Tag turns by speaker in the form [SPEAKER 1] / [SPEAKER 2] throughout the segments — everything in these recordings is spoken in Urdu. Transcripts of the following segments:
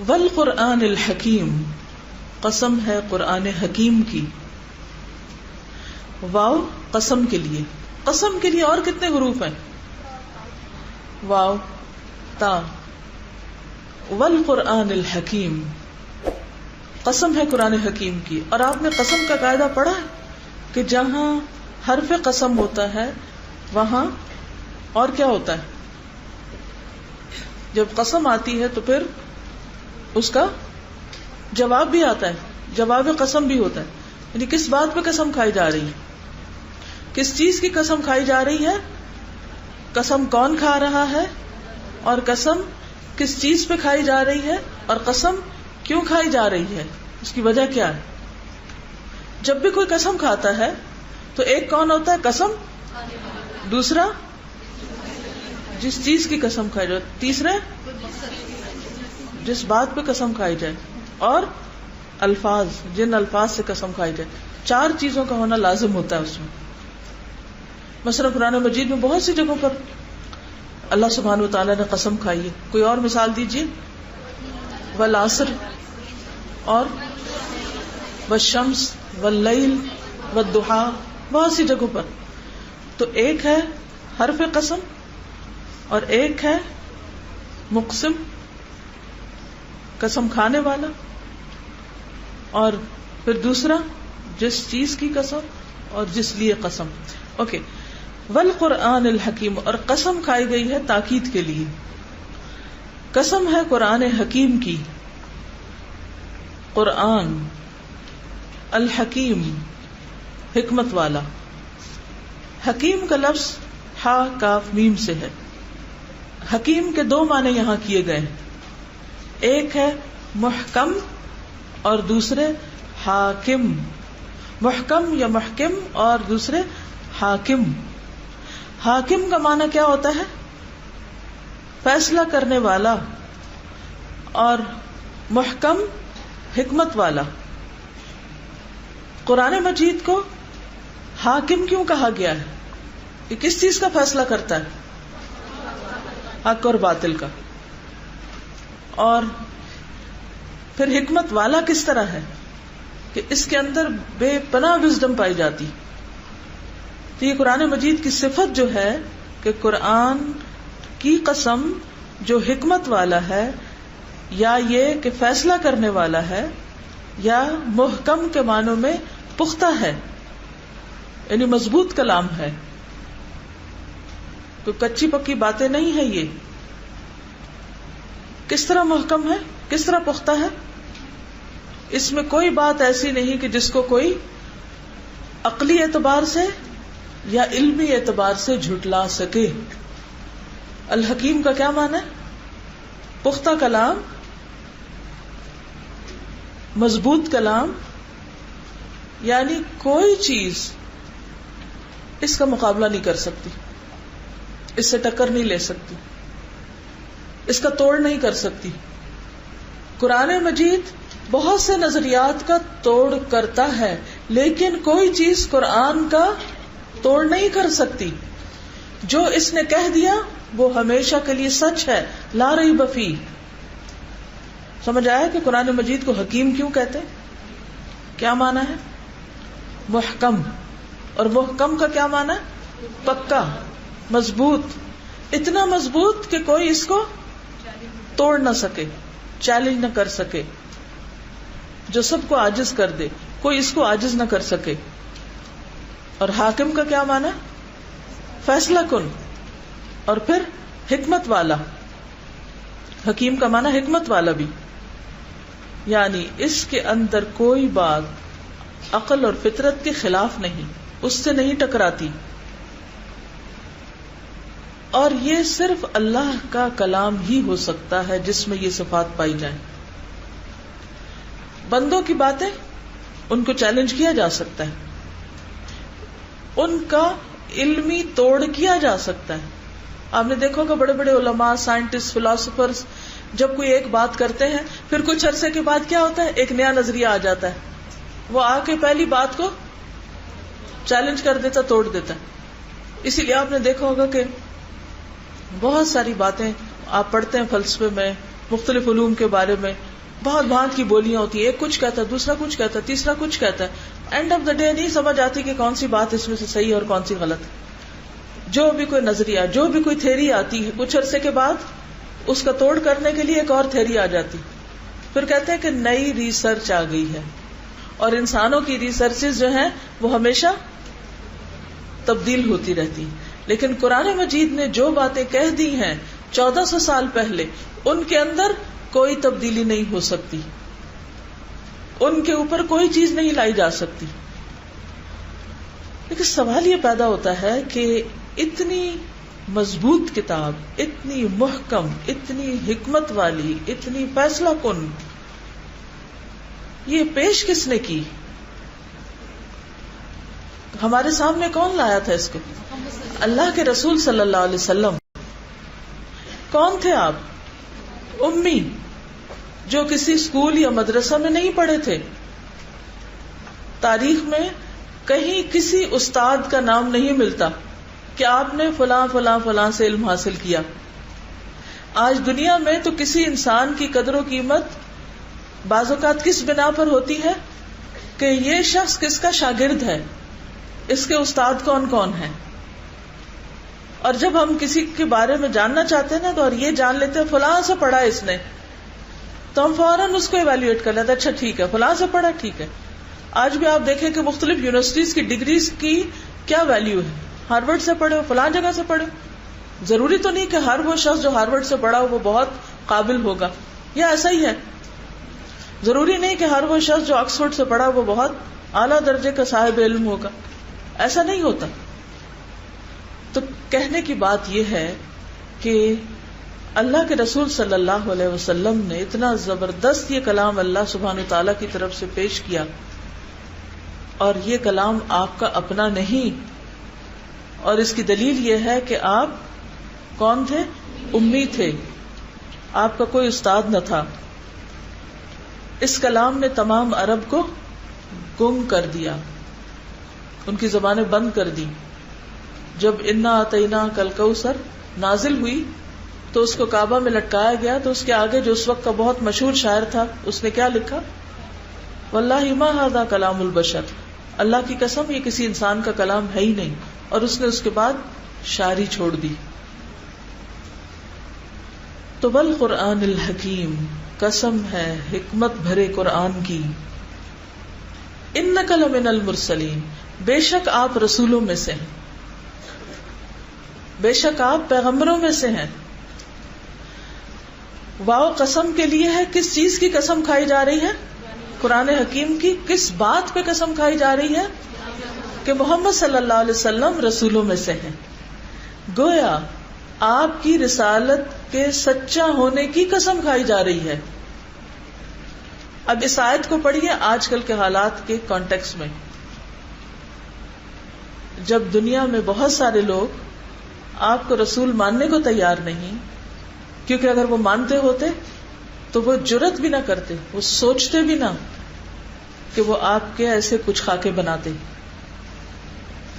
[SPEAKER 1] والقرآن الحکیم، قسم ہے قرآن حکیم کی. واو قسم کے لیے. قسم کے لیے اور کتنے حروف ہیں؟ واو تا. والقرآن الحکیم، قسم ہے قرآن حکیم کی. اور آپ نے قسم کا قاعدہ پڑھا ہے کہ جہاں حرف قسم ہوتا ہے وہاں اور کیا ہوتا ہے؟ جب قسم آتی ہے تو پھر اس کا جواب بھی آتا ہے، جواب قسم بھی ہوتا ہے. یعنی کس بات پہ قسم کھائی جا رہی ہے، کس چیز کی قسم کھائی جا رہی ہے، قسم کون کھا رہا ہے، اور قسم کس چیز پہ کھائی جا رہی ہے، اور قسم کیوں کھائی جا رہی ہے، اس کی وجہ کیا ہے. جب بھی کوئی قسم کھاتا ہے تو ایک کون ہوتا ہے؟ قسم. دوسرا جس چیز کی قسم کھائی جائے. تیسرے جس بات پہ قسم کھائی جائے. اور الفاظ، جن الفاظ سے قسم کھائی جائے. 4 چیزوں کا ہونا لازم ہوتا ہے اس میں. مثلا قرآن مجید میں بہت سی جگہوں پر اللہ سبحانہ و تعالیٰ نے قسم کھائی ہے. کوئی اور مثال دیجیے. والعصر اور والشمس واللیل والضحیٰ، بہت سی جگہوں پر. تو ایک ہے حرف قسم اور ایک ہے مقسم، قسم کھانے والا، اور پھر دوسرا جس چیز کی قسم اور جس لیے قسم. اوکے. والقرآن الحکیم، اور قسم کھائی گئی ہے تاکید کے لیے. قسم ہے قرآن حکیم کی. قرآن الحکیم، حکمت والا. حکیم کا لفظ ہا کاف میم سے ہے. حکیم کے 2 معنی یہاں کیے گئے ہیں. ایک ہے محکم اور دوسرے حاکم. محکم یا محکم اور دوسرے حاکم. حاکم کا معنی کیا ہوتا ہے؟ فیصلہ کرنے والا. اور محکم حکمت والا. قرآن مجید کو حاکم کیوں کہا گیا ہے؟ یہ کس چیز کا فیصلہ کرتا ہے؟ حق اور باطل کا. اور پھر حکمت والا کس طرح ہے کہ اس کے اندر بے پناہ وزڈم پائی جاتی. تو یہ قرآن مجید کی صفت جو ہے کہ قرآن کی قسم جو حکمت والا ہے، یا یہ کہ فیصلہ کرنے والا ہے، یا محکم کے معنوں میں پختہ ہے، یعنی مضبوط کلام ہے. تو کچی پکی باتیں نہیں ہے. یہ کس طرح محکم ہے، کس طرح پختہ ہے؟ اس میں کوئی بات ایسی نہیں کہ جس کو کوئی عقلی اعتبار سے یا علمی اعتبار سے جھٹلا سکے. الحکیم کا کیا معنی ہے؟ پختہ کلام، مضبوط کلام. یعنی کوئی چیز اس کا مقابلہ نہیں کر سکتی، اس سے ٹکر نہیں لے سکتی، اس کا توڑ نہیں کر سکتی. قرآن مجید بہت سے نظریات کا توڑ کرتا ہے، لیکن کوئی چیز قرآن کا توڑ نہیں کر سکتی. جو اس نے کہہ دیا وہ ہمیشہ کے لیے سچ ہے، لا ریب فیہ. سمجھ آیا کہ قرآن مجید کو حکیم کیوں کہتے ہیں؟ کیا معنی ہے؟ محکم. اور محکم کا کیا معنی ہے؟ پکا، مضبوط. اتنا مضبوط کہ کوئی اس کو توڑ نہ سکے، چیلنج نہ کر سکے، جو سب کو عاجز کر دے، کوئی اس کو عاجز نہ کر سکے. اور حاکم کا کیا معنی ہے؟ فیصلہ کن. اور پھر حکمت والا. حکیم کا معنی حکمت والا بھی، یعنی اس کے اندر کوئی بات عقل اور فطرت کے خلاف نہیں، اس سے نہیں ٹکراتی. اور یہ صرف اللہ کا کلام ہی ہو سکتا ہے جس میں یہ صفات پائی جائیں. بندوں کی باتیں ان کو چیلنج کیا جا سکتا ہے، ان کا علمی توڑ کیا جا سکتا ہے. آپ نے دیکھو کہ بڑے بڑے علماء، سائنٹسٹ، فلاسفرز جب کوئی ایک بات کرتے ہیں پھر کچھ عرصے کے بعد کیا ہوتا ہے؟ ایک نیا نظریہ آ جاتا ہے، وہ آ کے پہلی بات کو چیلنج کر دیتا، توڑ دیتا. اسی لیے آپ نے دیکھا ہوگا کہ بہت ساری باتیں آپ پڑھتے ہیں فلسفے میں مختلف علوم کے بارے میں بہت بھانت کی بولیاں ہوتی ہیں، ایک کچھ کہتا ہے، دوسرا کچھ کہتا ہے، تیسرا کچھ کہتا ہے، اینڈ آف دا ڈے نہیں سمجھ آتی کہ کون سی بات اس میں سے صحیح اور کون سی غلط ہے. جو بھی کوئی نظریہ، جو بھی کوئی تھیوری آتی ہے، کچھ عرصے کے بعد اس کا توڑ کرنے کے لیے ایک اور تھیوری آ جاتی، پھر کہتے ہیں کہ نئی ریسرچ آ گئی ہے. اور انسانوں کی ریسرچز جو ہیں وہ ہمیشہ تبدیل ہوتی رہتی. لیکن قرآن مجید نے جو باتیں کہہ دی ہیں 1400 سال پہلے، ان کے اندر کوئی تبدیلی نہیں ہو سکتی، ان کے اوپر کوئی چیز نہیں لائی جا سکتی. لیکن سوال یہ پیدا ہوتا ہے کہ اتنی مضبوط کتاب، اتنی محکم، اتنی حکمت والی، اتنی فیصلہ کن، یہ پیش کس نے کی؟ ہمارے سامنے کون لایا تھا اس کو؟ اللہ کے رسول صلی اللہ علیہ وسلم. کون تھے آپ؟ امی، جو کسی اسکول یا مدرسہ میں نہیں پڑھے تھے. تاریخ میں کہیں کسی استاد کا نام نہیں ملتا کہ آپ نے فلاں فلاں فلاں سے علم حاصل کیا. آج دنیا میں تو کسی انسان کی قدر و قیمت بعض اوقات کس بنا پر ہوتی ہے کہ یہ شخص کس کا شاگرد ہے، اس کے استاد کون کون ہیں. اور جب ہم کسی کے بارے میں جاننا چاہتے ہیں نا، تو اور یہ جان لیتے ہیں فلاں سے پڑھا اس نے، تو ہم فوراً اس کو ایویلویٹ کر لیتے ہیں، اچھا ٹھیک ہے فلاں سے پڑھا، ٹھیک ہے. آج بھی آپ دیکھیں کہ مختلف یونیورسٹیز کی ڈگریز کی کیا ویلیو ہے. ہارورڈ سے پڑھے ہو، فلاں جگہ سے پڑھے. ضروری تو نہیں کہ ہر وہ شخص جو ہارورڈ سے پڑھا ہو وہ بہت قابل ہوگا، یا ایسا ہی ہے. ضروری نہیں کہ ہر وہ شخص جو آکسفورڈ سے پڑھا وہ بہت اعلیٰ درجے کا صاحب علم ہوگا، ایسا نہیں ہوتا. تو کہنے کی بات یہ ہے کہ اللہ کے رسول صلی اللہ علیہ وسلم نے اتنا زبردست یہ کلام اللہ سبحانہ وتعالیٰ کی طرف سے پیش کیا، اور یہ کلام آپ کا اپنا نہیں. اور اس کی دلیل یہ ہے کہ آپ کون تھے؟ امی تھے، آپ کا کوئی استاد نہ تھا. اس کلام نے تمام عرب کو گم کر دیا، ان کی زبانیں بند کر دی. جب انا آتینا کل کوثر نازل ہوئی تو اس کو کعبہ میں لٹکایا گیا، تو اس کے آگے جو اس وقت کا بہت مشہور شاعر تھا، اس نے کیا لکھا؟ واللہ ما ھذا کلام البشر، اللہ کی قسم یہ کسی انسان کا کلام ہے ہی نہیں. اور اس نے اس کے بعد شاعری چھوڑ دی. تو والقرآن الحکیم، قسم ہے حکمت بھرے قرآن کی. انک لمن المرسلین، بے شک آپ رسولوں میں سے ہیں، بے شک آپ پیغمبروں میں سے ہیں. واو قسم کے لیے ہے. کس چیز کی قسم کھائی جا رہی ہے؟ قرآن حکیم کی. کس بات پہ قسم کھائی جا رہی ہے؟ کہ محمد صلی اللہ علیہ وسلم رسولوں میں سے ہیں. گویا آپ کی رسالت کے سچا ہونے کی قسم کھائی جا رہی ہے. اب اس آیت کو پڑھیے آج کل کے حالات کے کانٹیکس میں. جب دنیا میں بہت سارے لوگ آپ کو رسول ماننے کو تیار نہیں، کیونکہ اگر وہ مانتے ہوتے تو وہ جرت بھی نہ کرتے، وہ سوچتے بھی نہ کہ وہ آپ کے ایسے کچھ خاکے بناتے،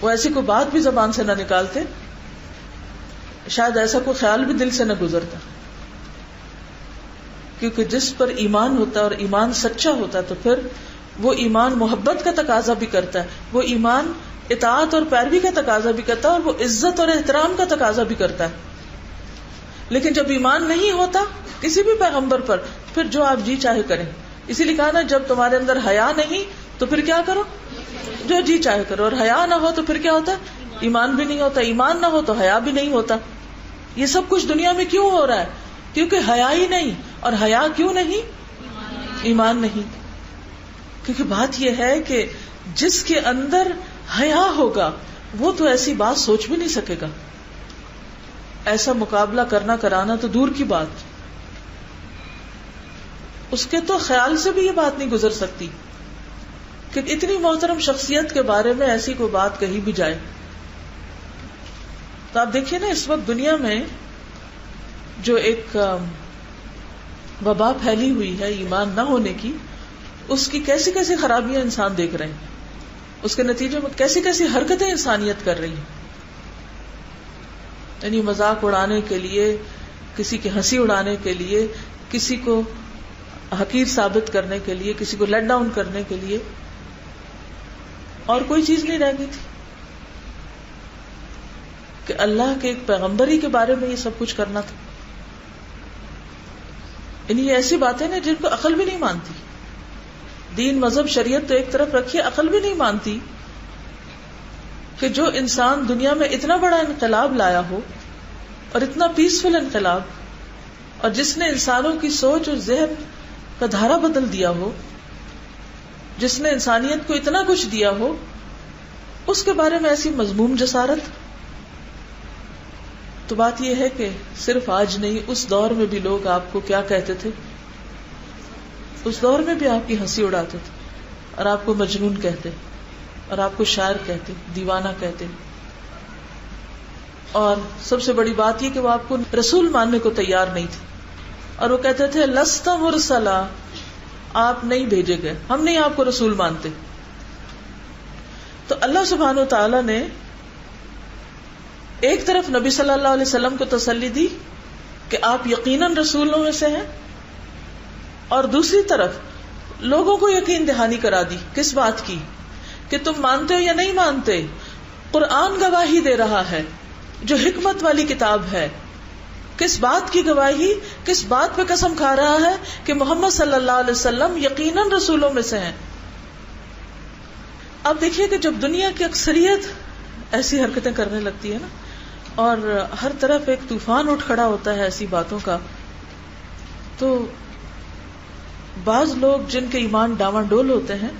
[SPEAKER 1] وہ ایسی کوئی بات بھی زبان سے نہ نکالتے، شاید ایسا کوئی خیال بھی دل سے نہ گزرتا. کیونکہ جس پر ایمان ہوتا ہے اور ایمان سچا ہوتا ہے تو پھر وہ ایمان محبت کا تقاضا بھی کرتا ہے، وہ ایمان اطاعت اور پیروی کا تقاضا بھی کرتا ہے، اور وہ عزت اور احترام کا تقاضا بھی کرتا ہے. لیکن جب ایمان نہیں ہوتا کسی بھی پیغمبر پر، پھر جو آپ جی چاہے کریں. اسی لیے کہا نا جب تمہارے اندر حیا نہیں تو پھر کیا کرو؟ جو جی چاہے کرو. اور حیا نہ ہو تو پھر کیا ہوتا ہے؟ ایمان بھی نہیں ہوتا. ایمان نہ ہو تو حیا بھی نہیں ہوتا. یہ سب کچھ دنیا میں کیوں ہو رہا ہے؟ کیونکہ حیا ہی نہیں. اور حیا کیوں نہیں؟ ایمان نہیں. کیونکہ بات یہ ہے کہ جس کے اندر حیا ہوگا وہ تو ایسی بات سوچ بھی نہیں سکے گا. ایسا مقابلہ کرنا کرانا تو دور کی بات، اس کے تو خیال سے بھی یہ بات نہیں گزر سکتی کہ اتنی محترم شخصیت کے بارے میں ایسی کوئی بات کہی بھی جائے. تو آپ دیکھیے نا اس وقت دنیا میں جو ایک وبا پھیلی ہوئی ہے ایمان نہ ہونے کی، اس کی کیسی کیسی خرابیاں انسان دیکھ رہے ہیں، اس کے نتیجے میں کیسی کیسی حرکتیں انسانیت کر رہی ہیں. یعنی مذاق اڑانے کے لیے، کسی کی ہنسی اڑانے کے لیے، کسی کو حقیر ثابت کرنے کے لیے، کسی کو لیٹ ڈاؤن کرنے کے لیے، اور کوئی چیز نہیں رہ گئی تھی کہ اللہ کے ایک پیغمبر ہی کے بارے میں یہ سب کچھ کرنا تھا. یعنی یہ ایسی باتیں نا جن کو عقل بھی نہیں مانتی. دین، مذہب، شریعت تو ایک طرف رکھیے، عقل بھی نہیں مانتی کہ جو انسان دنیا میں اتنا بڑا انقلاب لایا ہو، اور اتنا پیسفل انقلاب، اور جس نے انسانوں کی سوچ اور ذہن کا دھارا بدل دیا ہو، جس نے انسانیت کو اتنا کچھ دیا ہو، اس کے بارے میں ایسی مذموم جسارت. تو بات یہ ہے کہ صرف آج نہیں، اس دور میں بھی لوگ آپ کو کیا کہتے تھے؟ اس دور میں بھی آپ کی ہنسی اڑاتے تھے، اور آپ کو مجنون کہتے، اور آپ کو شاعر کہتے، دیوانہ کہتے. اور سب سے بڑی بات یہ کہ وہ آپ کو رسول ماننے کو تیار نہیں تھے، اور وہ کہتے تھے لست مرسلا، آپ نہیں بھیجے گئے، ہم نہیں آپ کو رسول مانتے. تو اللہ سبحانہ و تعالی نے ایک طرف نبی صلی اللہ علیہ وسلم کو تسلی دی کہ آپ یقیناً رسولوں میں سے ہیں، اور دوسری طرف لوگوں کو یقین دہانی کرا دی. کس بات کی؟ کہ تم مانتے ہو یا نہیں مانتے، قرآن گواہی دے رہا ہے جو حکمت والی کتاب ہے. کس بات کی گواہی؟ کس بات پہ قسم کھا رہا ہے؟ کہ محمد صلی اللہ علیہ وسلم یقیناً رسولوں میں سے ہیں. اب دیکھیے کہ جب دنیا کی اکثریت ایسی حرکتیں کرنے لگتی ہے نا، اور ہر طرف ایک طوفان اٹھ کھڑا ہوتا ہے ایسی باتوں کا، تو بعض لوگ جن کے ایمان ڈاواں ڈول ہوتے ہیں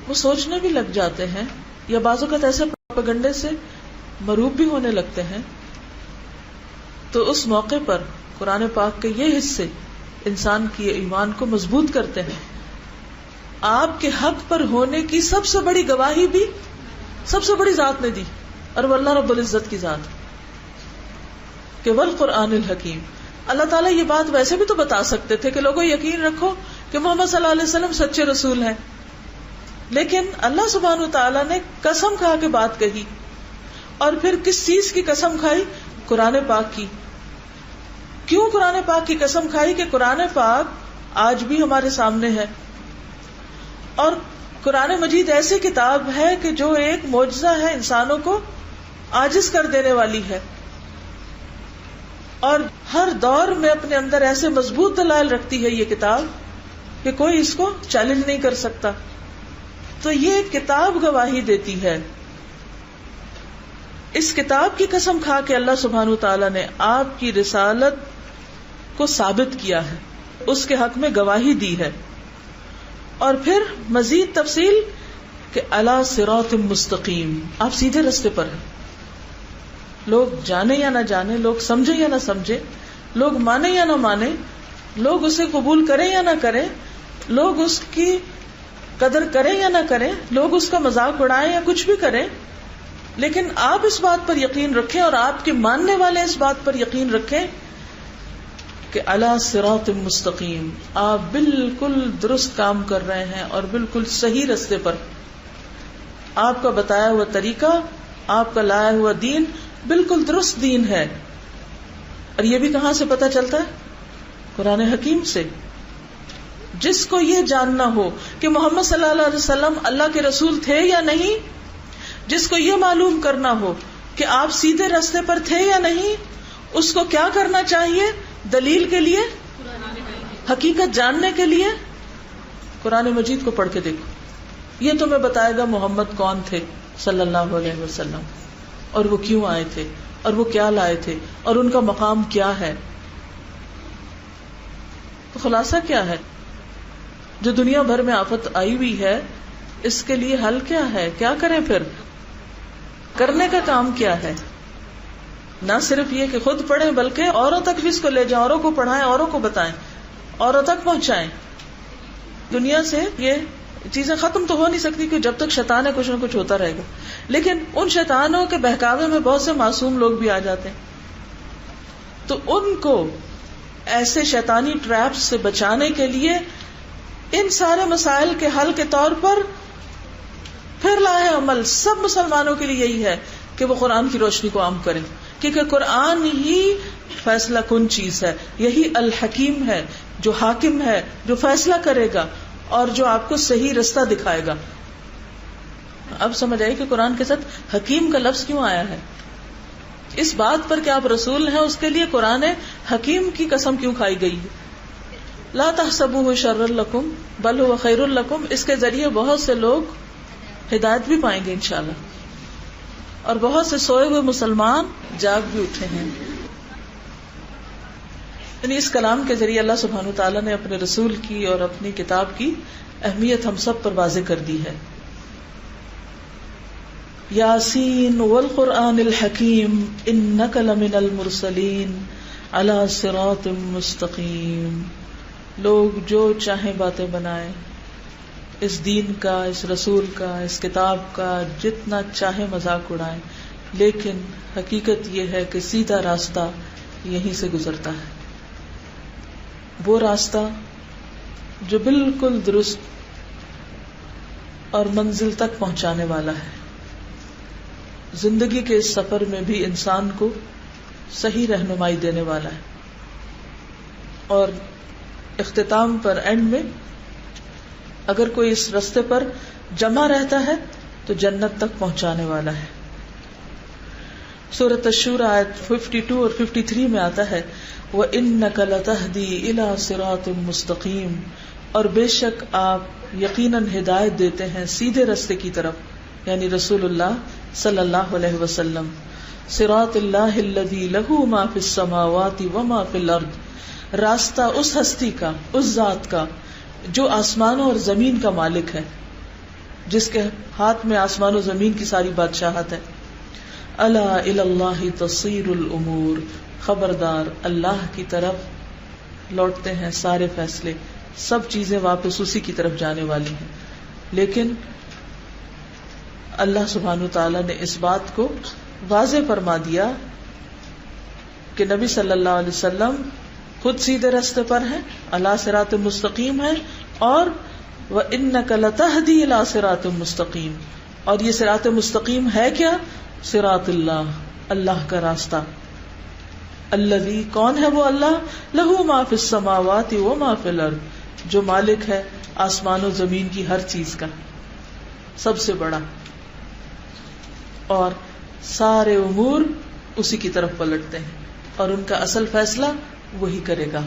[SPEAKER 1] وہ سوچنے بھی لگ جاتے ہیں، یا بعض اوقات ایسے پروپیگنڈے سے مروب بھی ہونے لگتے ہیں. تو اس موقع پر قرآن پاک کے یہ حصے انسان کی ایمان کو مضبوط کرتے ہیں. آپ کے حق پر ہونے کی سب سے بڑی گواہی بھی سب سے بڑی ذات نے دی، اور وہ اللہ رب العزت کی ذات، کہ والقرآن الحکیم. اللہ تعالیٰ یہ بات ویسے بھی تو بتا سکتے تھے کہ لوگوں یقین رکھو کہ محمد صلی اللہ علیہ وسلم سچے رسول ہیں، لیکن اللہ سبحانہ تعالیٰ نے قسم کھا کے بات کہی. اور پھر کس چیز کی قسم کھائی؟ قرآن پاک کی. کیوں قرآن پاک کی قسم کھائی؟ کہ قرآن پاک آج بھی ہمارے سامنے ہے، اور قرآن مجید ایسی کتاب ہے کہ جو ایک معجزہ ہے، انسانوں کو عاجز کر دینے والی ہے، اور ہر دور میں اپنے اندر ایسے مضبوط دلائل رکھتی ہے یہ کتاب کہ کوئی اس کو چیلنج نہیں کر سکتا. تو یہ کتاب گواہی دیتی ہے. اس کتاب کی قسم کھا کے اللہ سبحانہ تعالیٰ نے آپ کی رسالت کو ثابت کیا ہے، اس کے حق میں گواہی دی ہے. اور پھر مزید تفصیل کہ علی صراط مستقیم، آپ سیدھے رستے پر ہیں. لوگ جانے یا نہ جانے، لوگ سمجھے یا نہ سمجھے، لوگ مانے یا نہ مانے، لوگ اسے قبول کریں یا نہ کریں، لوگ اس کی قدر کریں یا نہ کریں، لوگ اس کا مذاق اڑائیں یا کچھ بھی کریں، لیکن آپ اس بات پر یقین رکھیں، اور آپ کے ماننے والے اس بات پر یقین رکھیں کہ علی صراط مستقیم، آپ بالکل درست کام کر رہے ہیں اور بالکل صحیح راستے پر. آپ کا بتایا ہوا طریقہ، آپ کا لایا ہوا دین بالکل درست دین ہے. اور یہ بھی کہاں سے پتہ چلتا ہے؟ قرآن حکیم سے. جس کو یہ جاننا ہو کہ محمد صلی اللہ علیہ وسلم اللہ کے رسول تھے یا نہیں، جس کو یہ معلوم کرنا ہو کہ آپ سیدھے راستے پر تھے یا نہیں، اس کو کیا کرنا چاہیے؟ دلیل کے لیے، حقیقت جاننے کے لیے قرآن مجید کو پڑھ کے دیکھو. یہ تمہیں بتائے گا محمد کون تھے صلی اللہ علیہ وسلم، اور وہ کیوں آئے تھے، اور وہ کیا لائے تھے، اور ان کا مقام کیا ہے. تو خلاصہ کیا ہے؟ جو دنیا بھر میں آفت آئی ہوئی ہے، اس کے لیے حل کیا ہے؟ کیا کریں پھر؟ کرنے کا کام کیا ہے؟ نہ صرف یہ کہ خود پڑھیں، بلکہ اوروں تک بھی اس کو لے جائیں، اوروں کو پڑھائیں، اوروں کو بتائیں، اوروں تک پہنچائیں. دنیا سے یہ چیزیں ختم تو ہو نہیں سکتی کہ جب تک شیطان ہے کچھ نہ کچھ ہوتا رہے گا، لیکن ان شیطانوں کے بہکاوے میں بہت سے معصوم لوگ بھی آ جاتے ہیں. تو ان کو ایسے شیطانی ٹریپس سے بچانے کے لیے ان سارے مسائل کے حل کے طور پر پھر لائے عمل سب مسلمانوں کے لیے یہی ہے کہ وہ قرآن کی روشنی کو عام کریں، کیونکہ قرآن ہی فیصلہ کن چیز ہے. یہی الحکیم ہے جو حاکم ہے، جو فیصلہ کرے گا اور جو آپ کو صحیح رستہ دکھائے گا. اب سمجھ آئی کہ قرآن کے ساتھ حکیم کا لفظ کیوں آیا ہے. اس بات پر کہ آپ رسول ہیں اس کے لیے قرآن حکیم کی قسم کیوں کھائی گئی ہے. لا تحسبوه شرا لکم بل هو خیر لکم. اس کے ذریعے بہت سے لوگ ہدایت بھی پائیں گے انشاءاللہ، اور بہت سے سوئے ہوئے مسلمان جاگ بھی اٹھے ہیں. یعنی اس کلام کے ذریعے اللہ سبحانہ وتعالیٰ نے اپنے رسول کی اور اپنی کتاب کی اہمیت ہم سب پر واضح کر دی ہے. یاسین والقرآن الحکیم انک لمن المرسلین علی صراط مستقیم. لوگ جو چاہیں باتیں بنائیں، اس دین کا، اس رسول کا، اس کتاب کا جتنا چاہے مذاق اڑائیں، لیکن حقیقت یہ ہے کہ سیدھا راستہ یہیں سے گزرتا ہے. وہ راستہ جو بالکل درست اور منزل تک پہنچانے والا ہے. زندگی کے اس سفر میں بھی انسان کو صحیح رہنمائی دینے والا ہے، اور اختتام پر، اینڈ میں، اگر کوئی اس راستے پر جمع رہتا ہے تو جنت تک پہنچانے والا ہے. سورۃ الشورى آیت 52 اور 53 میں آتا ہے وَإِنَّكَ لَتَهْدِي إِلَى صِرَاطٍ مُسْتَقِيمٍ. اور بے شک آپ یقیناً ہدایت دیتے ہیں سیدھے راستے کی طرف، یعنی رسول اللہ صلی اللہ علیہ وسلم. صراط اللہ الذی لہ ما فی السماوات وما فی الارض. راستہ اس ہستی کا، اس ذات کا جو آسمانوں اور زمین کا مالک ہے، جس کے ہاتھ میں آسمان و زمین کی ساری بادشاہت ہے. الا الی اللہ تصیر الامور. خبردار، اللہ کی طرف لوٹتے ہیں سارے فیصلے، سب چیزیں واپس اسی کی طرف جانے والی ہیں. لیکن اللہ سبحانہ وتعالیٰ نے اس بات کو واضح فرما دیا کہ نبی صلی اللہ علیہ وسلم خود سیدھے راستے پر ہیں، علی صراط مستقیم ہے، اور وَإِنَّكَ لَتَهْدِي إِلَى صِرَاطٍ مُسْتَقِيمٍ. اور یہ صراط مستقیم ہے کیا؟ صراط اللہ، اللہ کا راستہ. الذی، کون ہے وہ اللہ؟ لہ ما فی السماوات وما فی الارض، جو مالک ہے آسمان و زمین کی ہر چیز کا، سب سے بڑا، اور سارے امور اسی کی طرف پلٹتے ہیں، اور ان کا اصل فیصلہ وہی کرے گا.